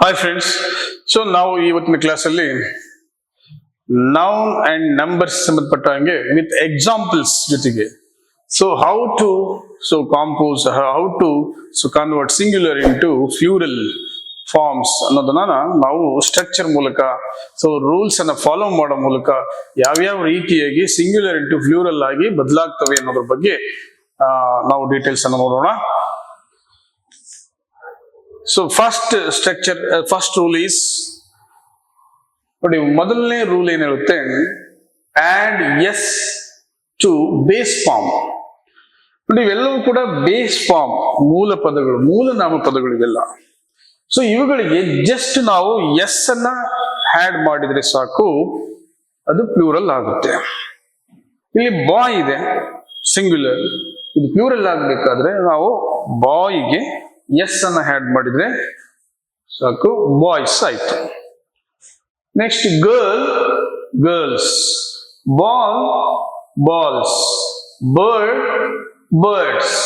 Hi friends. So ನಾವು ಇವತ್ತಿನ ಕ್ಲಾಸಲ್ಲಿ ನೌನ್ ಅಂಡ್ ನಂಬರ್ಸ್ ಸಂಬಂಧಪಟ್ಟ ಹಾಗೆ ವಿತ್ ಎಕ್ಸಾಂಪಲ್ಸ್ ಜೊತೆಗೆ how to compose, how to convert singular into plural forms ಅನ್ನೋದನ್ನ ನಾವು ಸ್ಟ್ರಕ್ಚರ್ ಮೂಲಕ ರೂಲ್ಸ್ ಅನ್ನ ಫಾಲೋ ಮಾಡೋ ಮೂಲಕ ಯಾವ್ಯಾವ ರೀತಿಯಾಗಿ ಸಿಂಗ್ಯುಲರ್ ಇಂಟು ಫ್ಲೂರಲ್ ಆಗಿ ಬದಲಾಗ್ತವೆ ಅನ್ನೋದ್ರ ಬಗ್ಗೆ ನಾವು ಡೀಟೇಲ್ಸ್ ಅನ್ನು ನೋಡೋಣ. So first rule is ನೋಡಿ, ಮೊದಲನೇ ರೂಲ್ ಏನ್ ಹೇಳುತ್ತೆ, add yes to base form. ನೋಡಿ, ಇವೆಲ್ಲವೂ ಕೂಡ ಬೇಸ್ ಫಾರ್ಮ್, ಮೂಲ ಪದಗಳು, ಮೂಲ ನಾಮ ಪದಗಳು ಇವೆಲ್ಲ. ಸೊ ಇವುಗಳಿಗೆ ಜಸ್ಟ್ ನಾವು ಎಸ್ ಅನ್ನ ಆಡ್ ಮಾಡಿದ್ರೆ ಸಾಕು, ಅದು ಪ್ಲೂರಲ್ ಆಗುತ್ತೆ. ಇಲ್ಲಿ ಬಾಯ್ ಇದೆ ಸಿಂಗ್ಯುಲರ್, ಇದು ಪ್ಲೂರಲ್ ಆಗ್ಬೇಕಾದ್ರೆ ನಾವು ಬಾಯ್ಗೆ ಎಸ್ ಅನ್ನ ಆಡ್ ಮಾಡಿದ್ರೆ ಸಾಕು, ಬಾಯ್ಸ್ ಆಯ್ತು. Next girl, girls, ball, balls, bird, birds,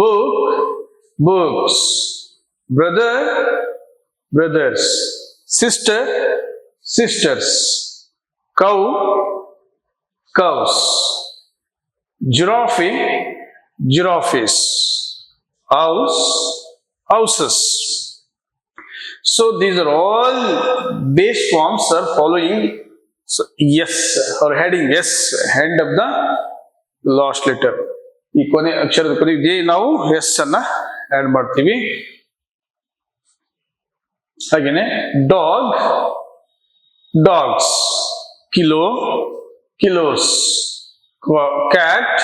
book, books, brother, brothers, sister, sisters, cow, cows, giraffe, giraffes, house, houses. So these are all base forms are following yes or heading yes, end of the last letter. ಈ ಕೊನೆ ಅಕ್ಷರದ ಕೊನೆಗೆ ನಾವು S ಅನ್ನ add ಮಾಡ್ತೀವಿ. ಹಾಗೇನೆ dog, dogs, kilo, kilos, cat,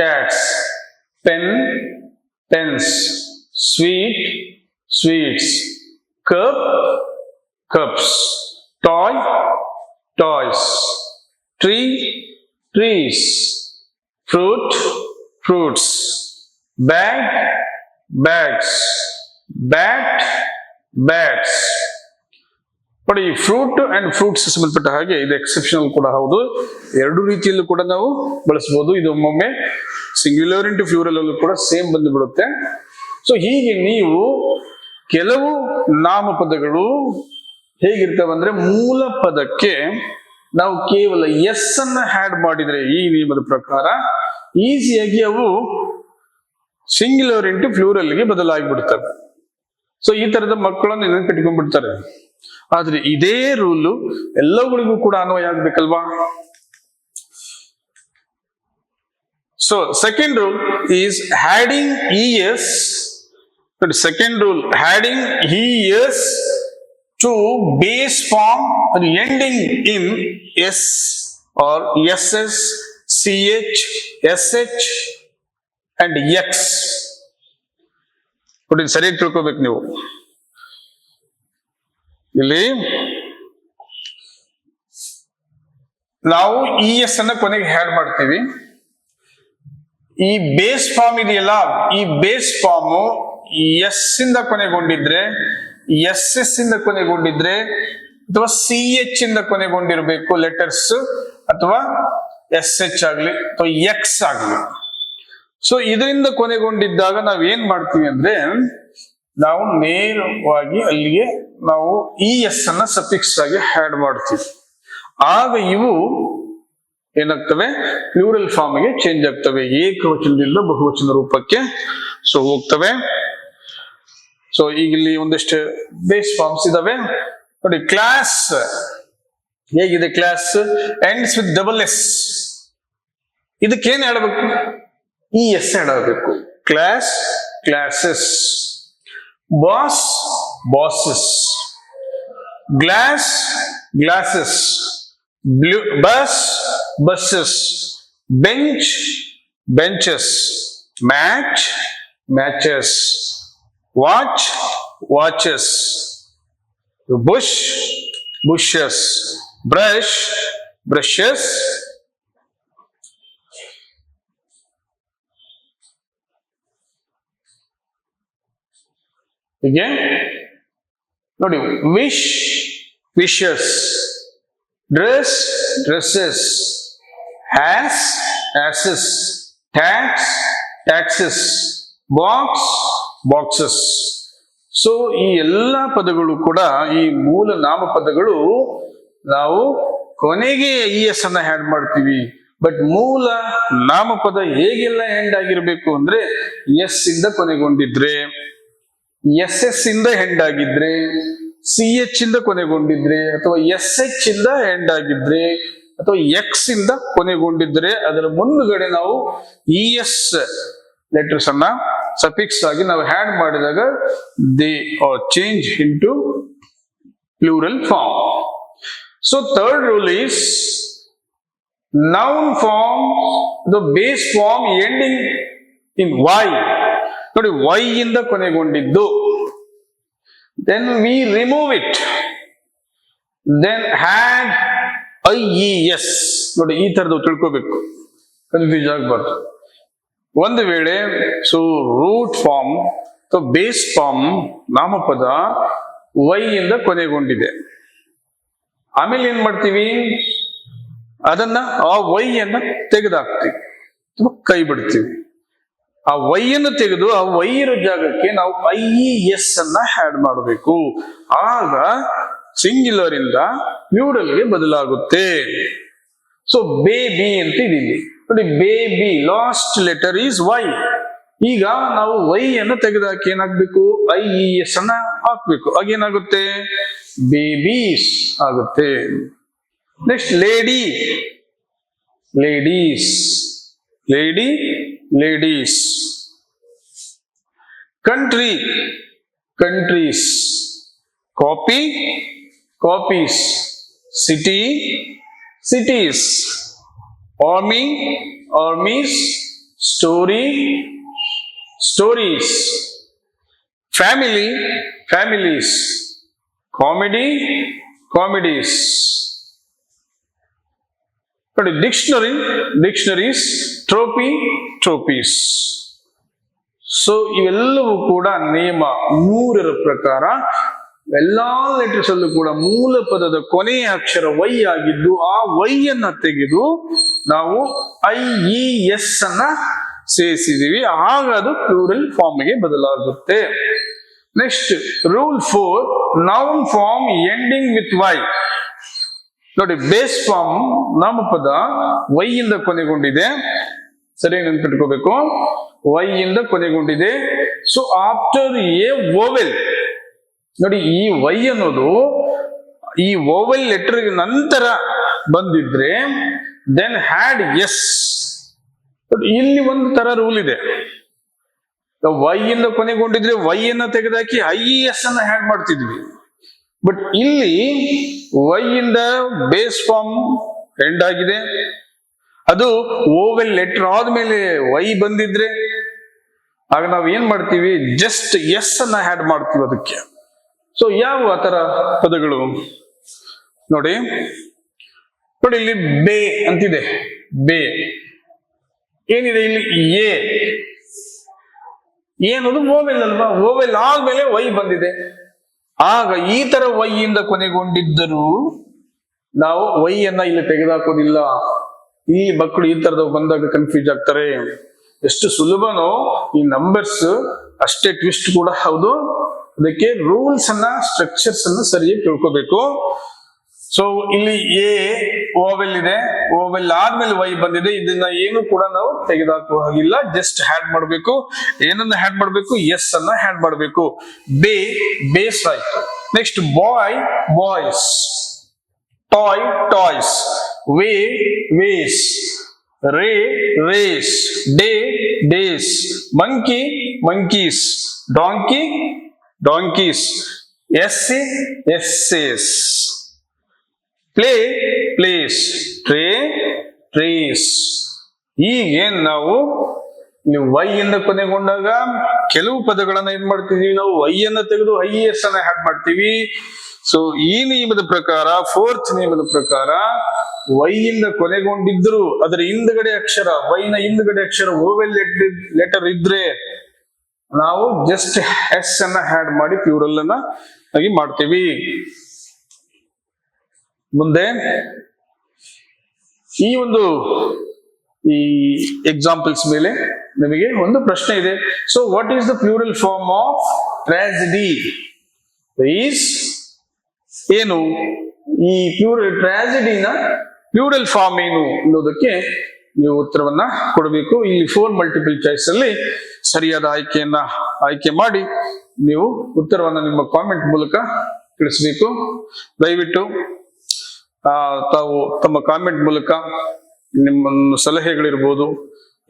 cats, pen, pens, sweet, sweets, cup, cups, toy, toys, tree, trees, fruit, fruits, bag, bags, bat, bats. But ಈ fruit and fruits ಸಂಬಂಧಪಟ್ಟ ಹಾಗೆ ಇದು ಎಕ್ಸೆಪ್ಷನಲ್ ಕೂಡ ಹೌದು, ಎರಡು ರೀತಿಯಲ್ಲೂ ಕೂಡ ನಾವು ಬಳಸಬಹುದು. ಇದು ಒಮ್ಮೊಮ್ಮೆ ಸಿಂಗ್ಯುಲರ್ ಇಂಟು ಫ್ಲೂರಲ್ ಅಲ್ಲೂ ಕೂಡ ಸೇಮ್ ಬಂದು ಬಿಡುತ್ತೆ. ಸೊ ಹೀಗೆ ನೀವು ಕೆಲವು ನಾಮಪದಗಳು ಹೇಗಿರ್ತವೆ ಅಂದ್ರೆ, ಮೂಲ ಪದಕ್ಕೆ ನಾವು ಕೇವಲ ಎಸ್ ಅನ್ನ ಆಡ್ ಮಾಡಿದ್ರೆ ಈ ನಿಯಮದ ಪ್ರಕಾರ ಈಸಿಯಾಗಿ ಅವು ಸಿಂಗ್ಯುಲರ್ ಇಂಟು ಫ್ಲೂರಲ್ಗೆ ಬದಲಾಗಿಬಿಡ್ತವೆ. ಸೊ ಈ ತರದ ಮಕ್ಕಳನ್ನು ನೆನಪಿಟ್ಕೊಂಡ್ಬಿಡ್ತಾರೆ. ಆದ್ರೆ ಇದೇ ರೂಲು ಎಲ್ಲಗಳಿಗೂ ಕೂಡ ಅನ್ವಯ ಆಗ್ಬೇಕಲ್ವಾ? So second rule is adding es. The second rule, adding es to base form ending in s or ss, ch, sh and x. ನೋಡಿ, ಸರಿಯಾಗಿ ತಿಳ್ಕೋಬೇಕು ನೀವು. ಇಲ್ಲಿ ನಾವು ಇ ಎಸ್ ಅನ್ನ ಕೊನೆಗೆ ಆಡ್ ಮಾಡ್ತೀವಿ. ಈ ಬೇಸ್ ಫಾರ್ಮ್ ಇದೆಯಲ್ಲ, ಈ ಬೇಸ್ ಫಾರ್ಮ್ ಎಸ್ ಇಂದ ಕೊನೆಗೊಂಡಿದ್ರೆ, ಎಸ್ ಎಸ್ ಇಂದ ಕೊನೆಗೊಂಡಿದ್ರೆ, ಅಥವಾ ಸಿ ಎಚ್ ಇಂದ ಕೊನೆಗೊಂಡಿರ್ಬೇಕು ಲೆಟರ್ಸ್, ಅಥವಾ ಎಸ್ ಎಚ್ ಆಗ್ಲಿ ಅಥವಾ ಎಕ್ಸ್ ಆಗ್ಲಿ. ಸೊ ಇದರಿಂದ ಕೊನೆಗೊಂಡಿದ್ದಾಗ ನಾವ್ ಏನ್ ಮಾಡ್ತೀವಿ ಅಂದ್ರೆ, ನಾವು ನೇರವಾಗಿ ಅಲ್ಲಿಗೆ ನಾವು ಇ ಎಸ್ ಅನ್ನ ಸಫಿಕ್ಸ್ ಆಗಿ ಆಡ್ ಮಾಡ್ತೀವಿ. ಆಗ ಇವು ಏನಾಗ್ತವೆ, ಪ್ಲೂರಲ್ ಫಾರ್ಮ್ ಗೆ ಚೇಂಜ್ ಆಗ್ತವೆ, ಏಕವಚನದಿಂದ ಬಹುವಚನ ರೂಪಕ್ಕೆ ಹೋಗ್ತವೆ. ಸೊ ಈಗ ಇಲ್ಲಿ ಒಂದಿಷ್ಟು ಬೇಸ್ ಫಾರ್ಮ್ಸ್ ಇದಾವೆ ನೋಡಿ. ಕ್ಲಾಸ್ ಹೇಗಿದೆ? Class ends with double S. ಇದಕ್ಕೇನ್ ಆಡಬೇಕು? ಇ ಎಸ್ ಆಡಬೇಕು. Class, classes. Boss, bosses. Glass, glasses. Bus, buses. Bench, benches. Match, matches. Watch, watches. Bush, bushes. Brush, brushes. Again, ನೋಡಿ, wish, wishes. Dress, dresses. Has, asses. Tax, taxes. Box, boxes. So ಈ ಎಲ್ಲಾ ಪದಗಳು ಕೂಡ ಈ ಮೂಲ ನಾಮಪದಗಳು ನಾವು ಕೊನೆಗೆ ಇಎಸ್ ಅನ್ನ ಆಡ್ ಮಾಡ್ತೀವಿ. ಬಟ್ ಮೂಲ ನಾಮಪದ ಹೇಗೆಲ್ಲ ಎಂಡ್ ಆಗಿರ್ಬೇಕು ಅಂದ್ರೆ ಎಸ್ ಇಂದ ಕೊನೆಗೊಂಡಿದ್ರೆ, ಎಸ್ ಎಸ್ ಇಂದ ಎಂಡ್ ಆಗಿದ್ರೆ, ಸಿ ಎಚ್ ಇಂದ ಕೊನೆಗೊಂಡಿದ್ರೆ, ಅಥವಾ ಎಸ್ ಎಚ್ ಇಂದ ಎಂಡ್ ಆಗಿದ್ರೆ, ಅಥವಾ ಎಕ್ಸ್ ಇಂದ ಕೊನೆಗೊಂಡಿದ್ರೆ ಅದರ ಮುಂದುಗಡೆ ನಾವು ಇ ಎಸ್ ಲೆಟರ್ಸ್ ಅನ್ನ ಸಫಿಕ್ಸ್ ಆಗಿ ನಾವು ಆಡ್ ಮಾಡಿದಾಗ they are change into plural form. So third rule is noun form, the base form ending in y. ನೋಡಿ y ಇಂದ ಕೊನೆಗೊಂಡಿದ್ದು, then we remove it, then add ies. ನೋಡಿ ಈ ತರದ್ದು ತಿಳ್ಕೋಬೇಕು, ಕನ್ಫ್ಯೂಸ್ ಆಗಬಾರ್ದು. ಒಂದು ವೇಳೆ ಸೊ ರೂಟ್ ಫಾರ್ಮ್ ಅಥವಾ ಬೇಸ್ ಫಾರ್ಮ್ ನಾಮಪದ y ಇಂದ ಕೊನೆಗೊಂಡಿದೆ, ಆಮೇಲೆ ಏನ್ ಮಾಡ್ತೀವಿ, ಅದನ್ನ ಆ ವೈ ಅನ್ನ ತೆಗೆದಾಕ್ತಿವಿ ಅಥವಾ ಕೈ ಬಿಡ್ತೀವಿ. ಆ ವೈ ಅನ್ನು ತೆಗೆದು ಆ ವೈ ಇರೋ ಜಾಗಕ್ಕೆ ನಾವು IES ಅನ್ನ ಆಡ್ ಮಾಡಬೇಕು. ಆಗ ಸಿಂಗ್ಯುಲರ್ ಇಂದ ಪ್ಲೂರಲ್ ಗೆ ಬದಲಾಗುತ್ತೆ. ಸೊ ಬೇಬಿ ಅಂತ ಇದೀವಿ ನೋಡಿ, baby last letter is Y. ಈಗ ನಾವು ವೈ ಅನ್ನು ತೆಗೆದಾಕಿ ಏನಾಗ್ಬೇಕು, IES ಅನ್ನ ಹಾಕ್ಬೇಕು. ಆಗೇನಾಗುತ್ತೆ, ಬೇಬೀಸ್ ಆಗುತ್ತೆ. Next lady, ladies, lady, ladies. Country, countries. Copy, copies. City, cities. Army, armies. Story, stories. Family, families. Comedy, comedies. ನೋಡಿ dictionary, dictionaries. Trophy, trophies. So ಇವೆಲ್ಲವೂ ಕೂಡ ನಿಯಮ 3ರ ಪ್ರಕಾರ ಎಲ್ಲಾ ಲೆಟರ್ಸ್ ಅಲ್ಲೂ ಕೂಡ ಮೂಲ ಪದದ ಕೊನೆಯ ಅಕ್ಷರ ವೈ ಆಗಿದ್ದು ಆ ವೈ ಅನ್ನ ತೆಗೆದು ನಾವು IES ಅನ್ನ ಸೇರಿಸಿದೀವಿ, ಆಗ ಅದು ಪ್ಲೂರಲ್ ಫಾರ್ಮ್ ಗೆ ಬದಲಾಗುತ್ತೆ. Next rule 4, noun form ending with Y. ನೋಡಿ ಬೇಸ್ ಫಾರ್ಮ್ ನಾಮಪದ ವೈ ಇಂದ ಕೊನೆಗೊಂಡಿದೆ, ಸರಿಯಾಗಿ ನೆನ್ಪಿಟ್ಕೋಬೇಕು, ವೈ ಇಂದ ಕೊನೆಗೊಂಡಿದೆ. ಸೊ ಆಫ್ಟರ್ ಎ ವೋವೆಲ್, ನೋಡಿ ಈ ವೈ ಅನ್ನೋದು ಈ ವೋವೆಲ್ ಲೆಟರ್ ನಂತರ ಬಂದಿದ್ರೆ ದೆನ್ ಹ್ಯಾಡ್ ಎಸ್. ಇಲ್ಲಿ ಒಂದು ತರ ರೂಲ್ ಇದೆ, ವೈ ಇಂದ ಕೊನೆಗೊಂಡಿದ್ರೆ ವೈ ಅನ್ನ ತೆಗೆದಾಕಿ IES ಅನ್ನ ಹ್ಯಾಡ್ ಮಾಡ್ತಿದ್ವಿ. ಬಟ್ ಇಲ್ಲಿ ವೈ ಇಂದ ಬೇಸ್ ಫಾರ್ಮ್ ಎಂಡ್ ಆಗಿದೆ, ಅದು ಓವೆಲ್ ಲೆಟರ್ ಆದ್ಮೇಲೆ ವೈ ಬಂದಿದ್ರೆ ಆಗ ನಾವು ಏನ್ ಮಾಡ್ತೀವಿ, ಜಸ್ಟ್ ಎಸ್ ಅನ್ನ ಆಡ್ ಮಾಡ್ತೀವಿ ಅದಕ್ಕೆ. ಸೊ ಯಾವ ಆತರ ಪದಗಳು ನೋಡಿ, ನೋಡಿ ಇಲ್ಲಿ ಬೇ ಅಂತಿದೆ, ಬೇ ಏನಿದೆ ಇಲ್ಲಿ, ಎ ಏನದು ಓವೆಲ್ ಅಲ್ವಾ, ಓವೆಲ್ ಆದ್ಮೇಲೆ ವೈ ಬಂದಿದೆ. ಆಗ ಈ ತರ ವೈ ಇಂದ ಕೊನೆಗೊಂಡಿದ್ದರೂ ನಾವು ವೈ ಅನ್ನ ಇಲ್ಲಿ ತೆಗೆದುಹಾಕೋದಿಲ್ಲ. ಈ ಮಕ್ಕಳು ಈ ತರದ ಬಂದಾಗ ಕನ್ಫ್ಯೂಸ್ ಆಗ್ತಾರೆ. ಎಷ್ಟು ಸುಲಭನೋ ಈ ನಂಬರ್ಸ್ ಅಷ್ಟೇ ಟ್ವಿಸ್ಟ್ ಕೂಡ ಹೌದು. ಅದಕ್ಕೆ ರೂಲ್ಸ್ ಅನ್ನ, ಸ್ಟ್ರಕ್ಚರ್ಸ್ ಅನ್ನ ಸರಿಯಾಗಿ ತಿಳ್ಕೋಬೇಕು. ಸೊ ಇಲ್ಲಿ ಎ ಓವೆಲ್ ಇದೆ, ಓವೆಲ್ ಆದ್ಮೇಲೆ ವೈ ಬಂದಿದೆ, ಇದನ್ನ ಏನು ಕೂಡ ನಾವು ತೆಗೆದುಹಾಕುವ ಹಾಗಿಲ್ಲ, ಜಸ್ಟ್ ಹ್ಯಾಡ್ ಮಾಡ್ಬೇಕು. ಏನನ್ನ ಹ್ಯಾಡ್ ಮಾಡ್ಬೇಕು, ಎಸ್ ಅನ್ನ ಹ್ಯಾಡ್ ಮಾಡ್ಬೇಕು. ಬೇ, ಬೇಸ್ ಆಯ್ತು. Next boy, boys. Toy, toys. Way, ways. Ray, rays. Day, days. Monkey, monkeys. Donkey, donkeys. Essay, essays. Play, plays. Tray, trays. ಈಗೇನ್ ನಾವು ವೈ ಇಂದ ಕೊನೆಗೊಂಡಾಗ ಕೆಲವು ಪದಗಳನ್ನ ಏನ್ ಮಾಡ್ತೀವಿ, ನಾವು ವೈ ಅನ್ನ ತೆಗೆದು IES ಅನ್ನ ಹ್ಯಾಡ್ ಮಾಡ್ತೀವಿ. ಸೊ ಈ ನಿಯಮದ ಪ್ರಕಾರ, 4th ನಿಯಮದ ಪ್ರಕಾರ ವೈ ಇಂದ ಕೊನೆಗೊಂಡಿದ್ರು ಅದರ ಹಿಂದ್ಗಡೆ ಅಕ್ಷರ, ವೈನ ಹಿಂದ್ಗಡೆ ಅಕ್ಷರ ಓವೆಲ್ ಲೆಟರ್ ಇದ್ರೆ ನಾವು ಜಸ್ಟ್ ಎಸ್ ಅನ್ನ ಹ್ಯಾಡ್ ಮಾಡಿ ಪ್ಲೂರಲ್ ಅನ್ನ ಆಗಿ ಮಾಡ್ತೀವಿ. ಮುಂದೆ ಈ ಒಂದು ಈ ಎಕ್ಸಾಂಪಲ್ಸ್ ಮೇಲೆ ನಮಗೆ ಒಂದು ಪ್ರಶ್ನೆ ಇದೆ. So what is the plural form of tragedy is ಏನು? ಈ ಟ್ರಾಜಿಡಿನ ಪ್ಲೂರಲ್ ಫಾರ್ಮ್ ಏನು ಅನ್ನೋದಕ್ಕೆ ನೀವು ಉತ್ತರವನ್ನ ಕೊಡಬೇಕು. ಇಲ್ಲಿ 4 ಮಲ್ಟಿಪಲ್ ಚಾಯ್ಸ್ ಅಲ್ಲಿ ಸರಿಯಾದ ಆಯ್ಕೆ ಮಾಡಿ ನೀವು ಉತ್ತರವನ್ನ ನಿಮ್ಮ ಕಾಮೆಂಟ್ ಮೂಲಕ ತಿಳಿಸಬೇಕು. ದಯವಿಟ್ಟು ತಾವು ತಮ್ಮ ಕಾಮೆಂಟ್ ಮೂಲಕ ನಿಮ್ಮ ಸಲಹೆಗಳಿರ್ಬೋದು,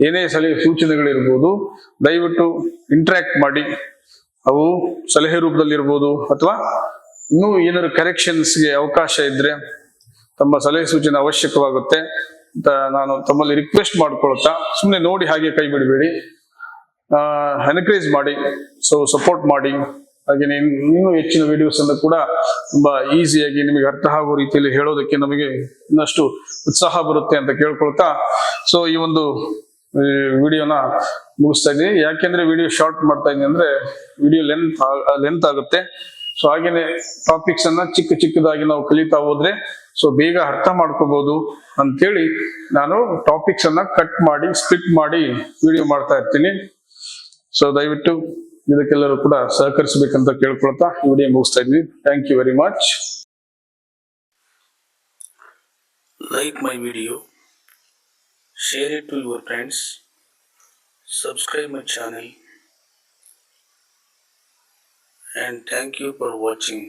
ಏನೇ ಸಲಹೆ ಸೂಚನೆಗಳಿರ್ಬೋದು, ದಯವಿಟ್ಟು ಇಂಟ್ರಾಕ್ಟ್ ಮಾಡಿ. ಅವು ಸಲಹೆ ರೂಪದಲ್ಲಿರ್ಬೋದು ಅಥವಾ ಇನ್ನೂ ಏನಾದ್ರು ಕರೆಕ್ಷನ್ಸ್ಗೆ ಅವಕಾಶ ಇದ್ರೆ ತಮ್ಮ ಸಲಹೆ ಸೂಚನೆ ಅವಶ್ಯಕವಾಗುತ್ತೆ ಅಂತ ನಾನು ತಮ್ಮಲ್ಲಿ ರಿಕ್ವೆಸ್ಟ್ ಮಾಡ್ಕೊಳ್ತಾ, ಸುಮ್ಮನೆ ನೋಡಿ ಹಾಗೆ ಕೈ ಬಿಡಬೇಡಿ, ಎನ್ಕರೇಜ್ ಮಾಡಿ, ಸಪೋರ್ಟ್ ಮಾಡಿ. ಹಾಗೆಯೇ ಇನ್ನೂ ಹೆಚ್ಚಿನ ವಿಡಿಯೋಸ್ ಅನ್ನು ಕೂಡ ತುಂಬಾ ಈಸಿಯಾಗಿ ನಿಮಗೆ ಅರ್ಥ ಆಗೋ ರೀತಿಯಲ್ಲಿ ಹೇಳೋದಕ್ಕೆ ನಮಗೆ ಇನ್ನಷ್ಟು ಉತ್ಸಾಹ ಬರುತ್ತೆ ಅಂತ ಕೇಳ್ಕೊಳ್ತಾ, ಈ ಒಂದು ವಿಡಿಯೋನ ಮುಗಿಸ್ತಾ ಇದ್ದೀನಿ. ಯಾಕೆಂದ್ರೆ ವಿಡಿಯೋ ಶಾರ್ಟ್ ಮಾಡ್ತಾ ಇದ್ದೀನಿ ಅಂದ್ರೆ ವಿಡಿಯೋ ಲೆಂತ್ ಆಗುತ್ತೆ. ಹಾಗೇನೆ ಟಾಪಿಕ್ಸ್ ಅನ್ನ ಚಿಕ್ಕದಾಗಿ ನಾವು ಕಲಿತಾ ಹೋದ್ರೆ ಬೇಗ ಅರ್ಥ ಮಾಡ್ಕೋಬಹುದು ಅಂತೇಳಿ ನಾನು ಟಾಪಿಕ್ಸ್ ಅನ್ನ ಕಟ್ ಮಾಡಿ ಸ್ಪ್ಲಿಟ್ ಮಾಡಿ ವಿಡಿಯೋ ಮಾಡ್ತಾ ಇರ್ತೀನಿ. ದಯವಿಟ್ಟು ಇದಕ್ಕೆಲ್ಲರೂ ಕೂಡ ಸಹಕರಿಸಬೇಕಂತ ಕೇಳ್ಕೊಳ್ತಾ ವಿಡಿಯೋ ಮುಗಿಸ್ತಾ ಇದ್ವಿ. Thank you very much. Like my video, share it to your friends, subscribe my channel, and thank you for watching.